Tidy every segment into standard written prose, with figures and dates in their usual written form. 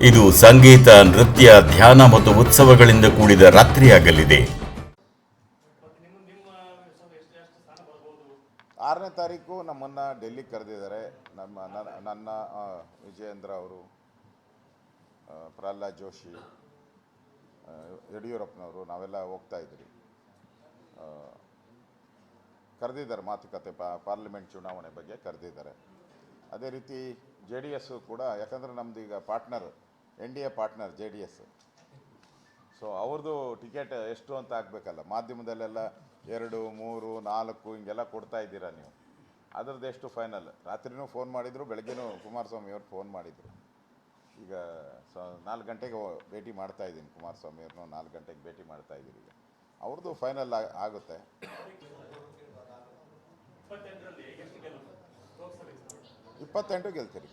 ಇದು ಸಂಗೀತ, ನೃತ್ಯ, ಧ್ಯಾನ ಮತ್ತು ಉತ್ಸವಗಳಿಂದ ಕೂಡಿದ ರಾತ್ರಿಯಾಗಲಿದೆ. 6ನೇ ತಾರೀಕು ನಮ್ಮನ್ನು ಡೆಲ್ಲಿಗೆ ಕರೆದಿದ್ದಾರೆ. ನನ್ನ ವಿಜಯೇಂದ್ರ ಅವರು, ಪ್ರಹ್ಲಾದ್ ಜೋಶಿ, ಯಡಿಯೂರಪ್ಪನವರು ನಾವೆಲ್ಲ ಹೋಗ್ತಾ ಇದ್ರಿ. ಕರೆದಿದ್ದಾರೆ, ಮಾತುಕತೆ ಪಾರ್ಲಿಮೆಂಟ್ ಚುನಾವಣೆ ಬಗ್ಗೆ ಕರೆದಿದ್ದಾರೆ. ಅದೇ ರೀತಿ JDS ಕೂಡ, ಯಾಕಂದರೆ ನಮ್ಮದು ಈಗ partner NDA partner JDS. So ಅವ್ರದ್ದು ಟಿಕೆಟ್ ಎಷ್ಟು ಅಂತ ಆಗಬೇಕಲ್ಲ. ಮಾಧ್ಯಮದಲ್ಲೆಲ್ಲ 2, 3, 4 ಹಿಂಗೆಲ್ಲ ಕೊಡ್ತಾ ಇದ್ದೀರಾ ನೀವು. ಅದರದ್ದು ಎಷ್ಟು ಫೈನಲ್? ರಾತ್ರಿನೂ ಫೋನ್ ಮಾಡಿದರು, ಬೆಳಗ್ಗೆನೂ ಕುಮಾರಸ್ವಾಮಿ ಅವರು ಫೋನ್ ಮಾಡಿದರು. ಈಗ 4 ಗಂಟೆಗೆ ಭೇಟಿ ಮಾಡ್ತಾ ಇದ್ದೀನಿ. ಕುಮಾರಸ್ವಾಮಿ ಅವ್ರನ್ನೂ 4 ಗಂಟೆಗೆ ಭೇಟಿ ಮಾಡ್ತಾ ಇದ್ದೀರಿ. ಈಗ ಅವ್ರದ್ದು ಫೈನಲ್ ಆಗುತ್ತೆ. 28 ಗೆಲ್ತೀರಿ.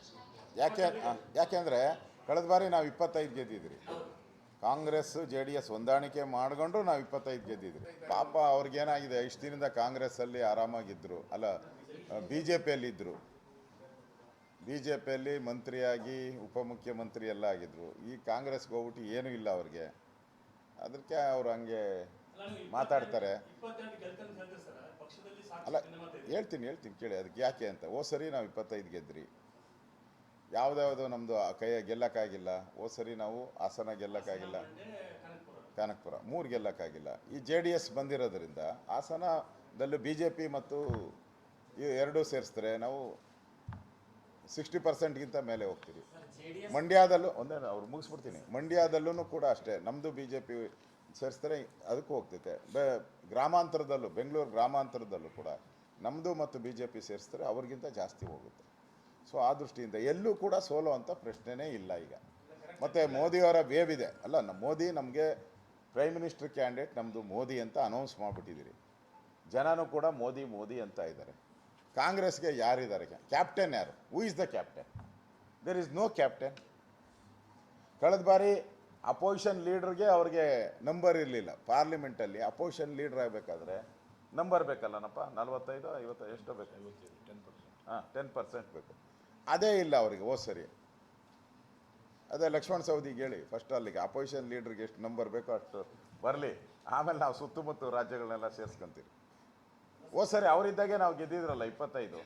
ಯಾಕೆಂದರೆ ಕಳೆದ ಬಾರಿ ನಾವು 25 ಗೆದ್ದಿದ್ರಿ. ಕಾಂಗ್ರೆಸ್ JDS ಹೊಂದಾಣಿಕೆ ಮಾಡಿಕೊಂಡು ನಾವು 25 ಗೆದ್ದಿದ್ರಿ. ಪಾಪ ಅವ್ರಿಗೇನಾಗಿದೆ, ಇಷ್ಟು ದಿನದಿಂದ ಕಾಂಗ್ರೆಸ್ಸಲ್ಲಿ ಆರಾಮಾಗಿದ್ದರು, ಅಲ್ಲ BJPಯಲ್ಲಿದ್ದರು. BJPಯಲ್ಲಿ ಮಂತ್ರಿಯಾಗಿ ಉಪಮುಖ್ಯಮಂತ್ರಿ ಎಲ್ಲ ಆಗಿದ್ದರು. ಈ ಕಾಂಗ್ರೆಸ್ಗೆ ಹೋಗ್ಬಿಟ್ಟು ಏನೂ ಇಲ್ಲ ಅವ್ರಿಗೆ. ಅದಕ್ಕೆ ಅವ್ರು ಹಂಗೆ ಮಾತಾಡ್ತಾರೆ. ಅಲ್ಲ ಹೇಳ್ತೀನಿ ಕೇಳಿ, ಅದಕ್ಕೆ ಯಾಕೆ ಅಂತ. ಸರಿ ನಾವು 25 ಗೆದ್ರಿ. ಯಾವುದ್ಯಾವುದು ನಮ್ಮದು ಗೆಲ್ಲಕ್ಕಾಗಿಲ್ಲ. ಸರಿ ನಾವು ಹಾಸನ ಗೆಲ್ಲಕ್ಕಾಗಿಲ್ಲ, ಕನಕಪುರ 3 ಗೆಲ್ಲಕ್ಕಾಗಿಲ್ಲ. ಈ JDS ಬಂದಿರೋದ್ರಿಂದ ಹಾಸನದಲ್ಲೂ BJP ಮತ್ತು ಎರಡೂ ಸೇರಿಸಿದ್ರೆ ನಾವು 60%ಗಿಂತ ಮೇಲೆ ಹೋಗ್ತೀವಿ. ಮಂಡ್ಯದಲ್ಲೂ ಅವ್ರು ಮುಗಿಸ್ಬಿಡ್ತೀನಿ. ಮಂಡ್ಯದಲ್ಲೂ ಕೂಡ ಅಷ್ಟೇ, ನಮ್ಮದು BJP ಸೇರಿಸಿದ್ರೆ ಅದಕ್ಕೂ ಹೋಗ್ತೈತೆ. ಗ್ರಾಮಾಂತರದಲ್ಲೂ, ಬೆಂಗಳೂರು ಗ್ರಾಮಾಂತರದಲ್ಲೂ ಕೂಡ ನಮ್ಮದು ಮತ್ತು BJP ಸೇರಿಸಿದ್ರೆ ಅವ್ರಿಗಿಂತ ಜಾಸ್ತಿ ಹೋಗುತ್ತೆ. ಸೊ ಆ ದೃಷ್ಟಿಯಿಂದ ಎಲ್ಲೂ ಕೂಡ ಸೋಲೋ ಅಂತ ಪ್ರಶ್ನೆನೇ ಇಲ್ಲ ಈಗ. ಮತ್ತು ಮೋದಿಯವರ ವೇವ್ ಇದೆ ಅಲ್ಲ, ಮೋದಿ ನಮಗೆ ಪ್ರೈಮ್ ಮಿನಿಸ್ಟರ್ ಕ್ಯಾಂಡಿಡೇಟ್ ನಮ್ಮದು ಮೋದಿ ಅಂತ ಅನೌನ್ಸ್ ಮಾಡಿಬಿಟ್ಟಿದ್ದೀರಿ. ಜನನೂ ಕೂಡ ಮೋದಿ ಅಂತ ಇದ್ದಾರೆ. ಕಾಂಗ್ರೆಸ್ಗೆ ಯಾರಿದ್ದಾರೆ? ಕ್ಯಾಪ್ಟನ್ ಯಾರು? Who is the captain? There is no captain. ಕಳೆದ ಬಾರಿ ಅಪೋಸಿಷನ್ ಲೀಡ್ರಿಗೆ ಅವ್ರಿಗೆ ನಂಬರ್ ಇರಲಿಲ್ಲ. ಪಾರ್ಲಿಮೆಂಟಲ್ಲಿ ಅಪೋಸಿಷನ್ ಲೀಡ್ರ್ ಆಗಬೇಕಾದ್ರೆ ನಂಬರ್ ಬೇಕಲ್ಲನಪ್ಪ. 45, 50 ಎಷ್ಟೋ ಬೇಕು? 10% ಬೇಕು. ಅದೇ ಇಲ್ಲ ಅವರಿಗೆ. ಸರಿ, ಅದೇ ಲಕ್ಷ್ಮಣ ಸವದಿಗೆ ಹೇಳಿ ಫಸ್ಟ್ ಅಲ್ಲಿಗೆ ಅಪೋಸಿಷನ್ ಲೀಡ್ರಿಗೆ ಎಷ್ಟು ನಂಬರ್ ಬೇಕೋ ಅಷ್ಟು ಬರಲಿ, ಆಮೇಲೆ ನಾವು ಸುತ್ತಮುತ್ತ ರಾಜ್ಯಗಳನ್ನೆಲ್ಲ ಸೇರಿಸ್ಕೊಂತೀವಿ. ಸರಿ ಅವರಿದ್ದಾಗೆ ನಾವು ಗೆದ್ದಿದ್ರಲ್ಲ 25.